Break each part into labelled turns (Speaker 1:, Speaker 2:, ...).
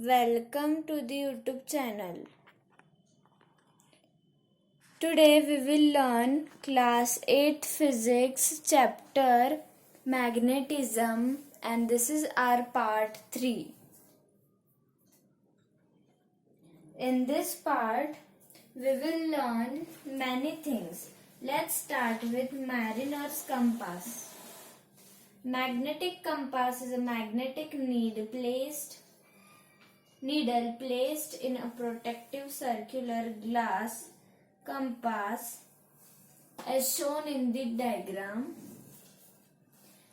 Speaker 1: Welcome to the YouTube channel. Today we will learn class 8 physics chapter magnetism, and this is our part 3. In this part we will learn many things. Let's start with mariner's compass. Magnetic compass is a magnetic needle placed in a protective circular glass compass as shown in the diagram.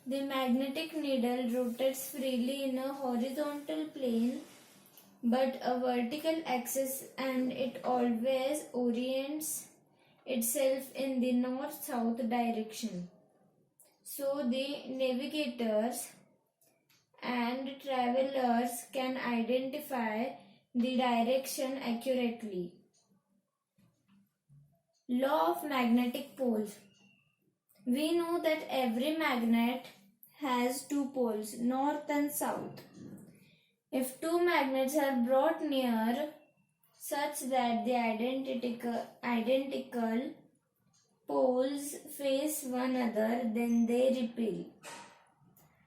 Speaker 1: The magnetic needle rotates freely in a horizontal plane but a vertical axis, and it always orients itself in the north-south direction. So the navigators and travelers can identify the direction accurately. Law of magnetic poles. We know that every magnet has two poles, north and south. If two magnets are brought near such that the identical poles face one another, then they repel.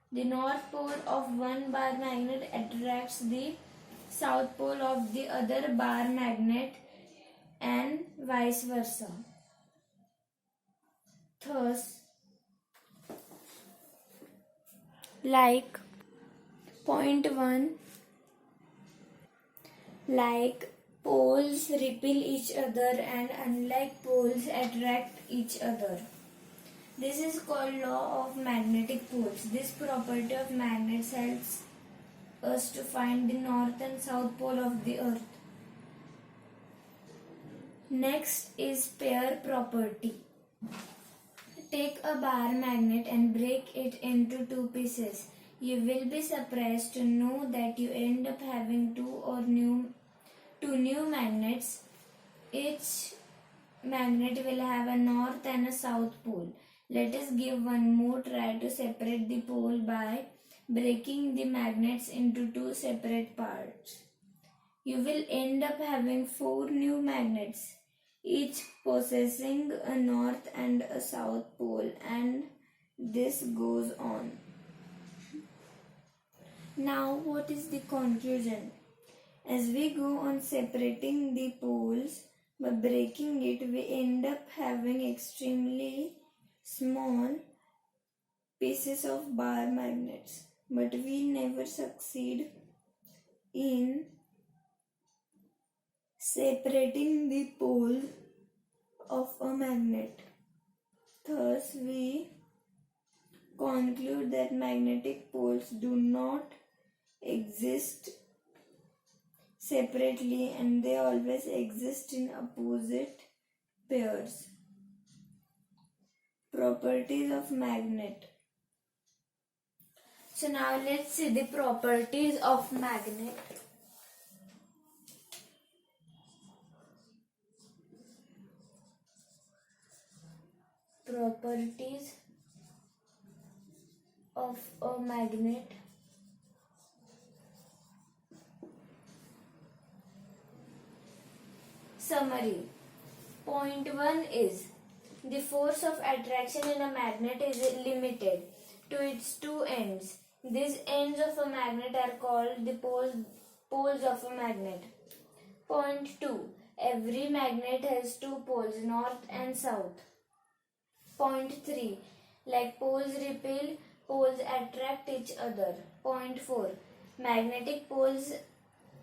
Speaker 1: The north pole of one bar magnet attracts the south pole of the other bar magnet, and vice versa. Thus, like point 1, like poles repel each other and unlike poles attract each other. This is called law of magnetic poles. This property of magnets helps us to find the north and south pole of the earth. Next is pair property. Take a bar magnet and break it into two pieces. You will be surprised to know that you end up having two new magnets. Each magnet will have a north and a south pole. Let us give one more try to separate the pole by breaking the magnets into two separate parts. You will end up having 4 new magnets, each possessing a north and a south pole, and this goes on. Now, what is the conclusion? As we go on separating the poles by breaking it, we end up having extremely small pieces of bar magnets, but we never succeed in separating the poles of a magnet. Thus, we conclude that magnetic poles do not exist separately and they always exist in opposite pairs. Properties of magnet. So now let's see the properties of magnet. Properties of a magnet. Summary. Point 1 is the force of attraction in a magnet is limited to its two ends. These ends of a magnet are called the poles of a magnet. Point 2. Every magnet has two poles, north and south. Point 3. Like poles repel, poles attract each other. Point 4. Magnetic poles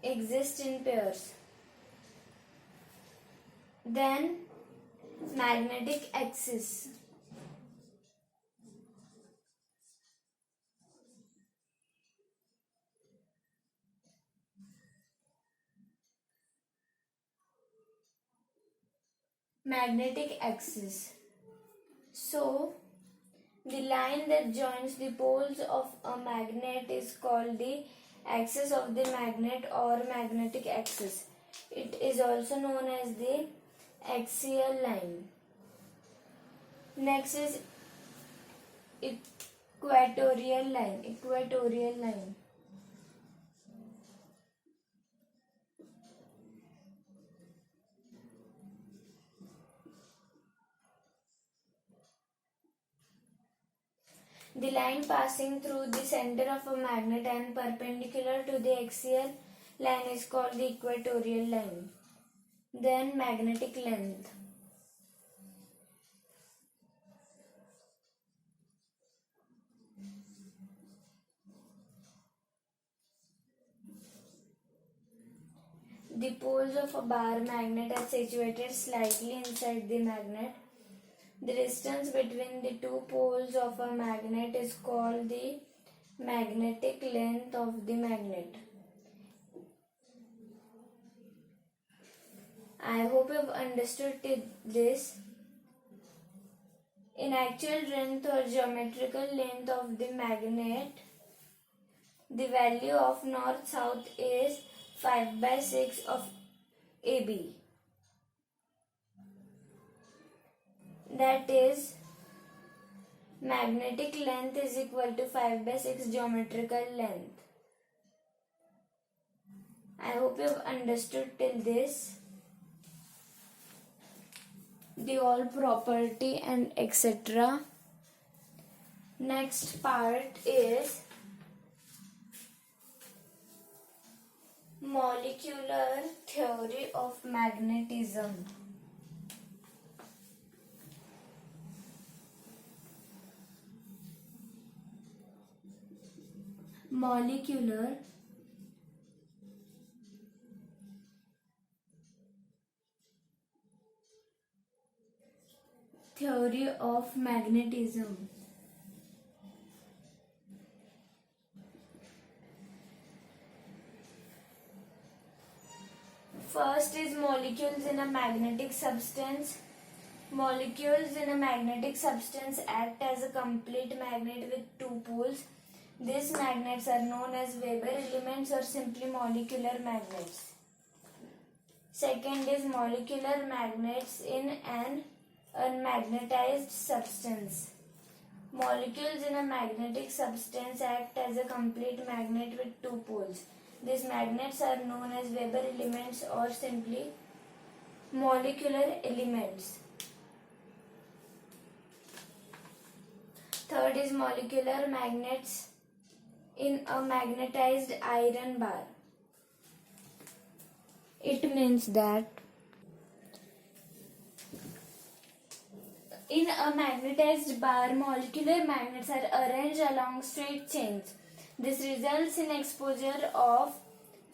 Speaker 1: exist in pairs. Then, magnetic axis. Magnetic axis. So, the line that joins the poles of a magnet is called the axis of the magnet or magnetic axis. It is also known as the axial line. Next is equatorial line. The line passing through the center of a magnet and perpendicular to the axial line is called the equatorial line. Then magnetic length. The poles of a bar magnet are situated slightly inside the magnet. The distance between the two poles of a magnet is called the magnetic length of the magnet. I hope you have understood this. In actual length or geometrical length of the magnet, the value of north-south is 5/6 of AB. That is, magnetic length is equal to 5/6 geometrical length. I hope you have understood till this. The all property and etc. Next part is molecular theory of magnetism. Molecular theory of magnetism. First is molecules in a magnetic substance. Molecules in a magnetic substance act as a complete magnet with two poles. These magnets are known as Weber elements or simply molecular magnets. Second is molecular magnets in an unmagnetized substance. Molecules in a magnetic substance act as a complete magnet with two poles. These magnets are known as Weber elements or simply molecular elements. Third is molecular magnets in a magnetized iron bar. It means that in a magnetized bar, molecular magnets are arranged along straight chains. This results in exposure of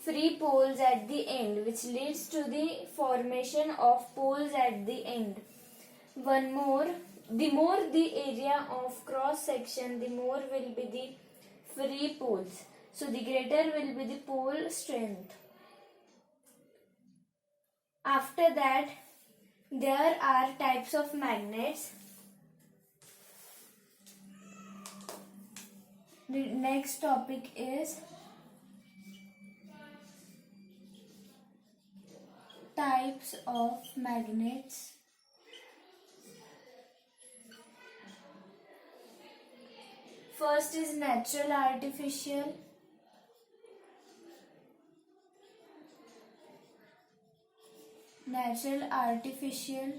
Speaker 1: free poles at the end, which leads to the formation of poles at the end. One more, the more the area of cross section, the more will be the free poles. So the greater will be the pole strength. After that, there are types of magnets. The next topic is types of magnets. First is natural artificial. Natural artificial.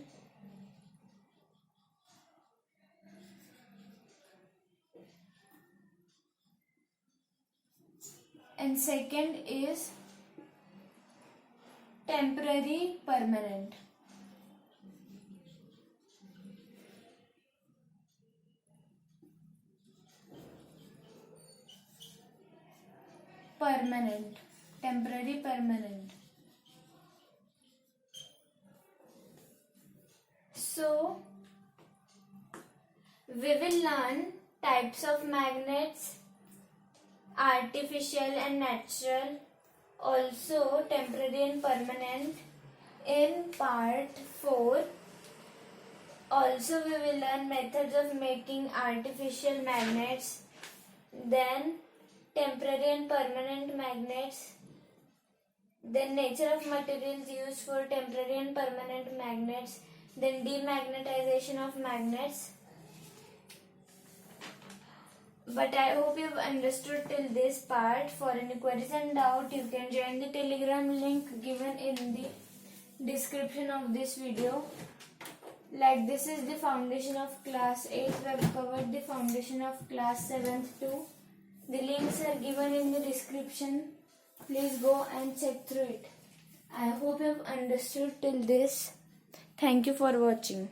Speaker 1: And second is temporary permanent. Permanent, temporary permanent. So, we will learn types of magnets, artificial and natural, also temporary and permanent in part 4. Also, we will learn methods of making artificial magnets, then temporary and permanent magnets, then nature of materials used for temporary and permanent magnets, then demagnetization of magnets. But I hope you've understood till this part. For any queries and doubt, you can join the Telegram link given in the description of this video. Like this is the foundation of class 8. We have covered the foundation of class 7th too. The links are given in the description. Please go and check through it. I hope you have understood till this. Thank you for watching.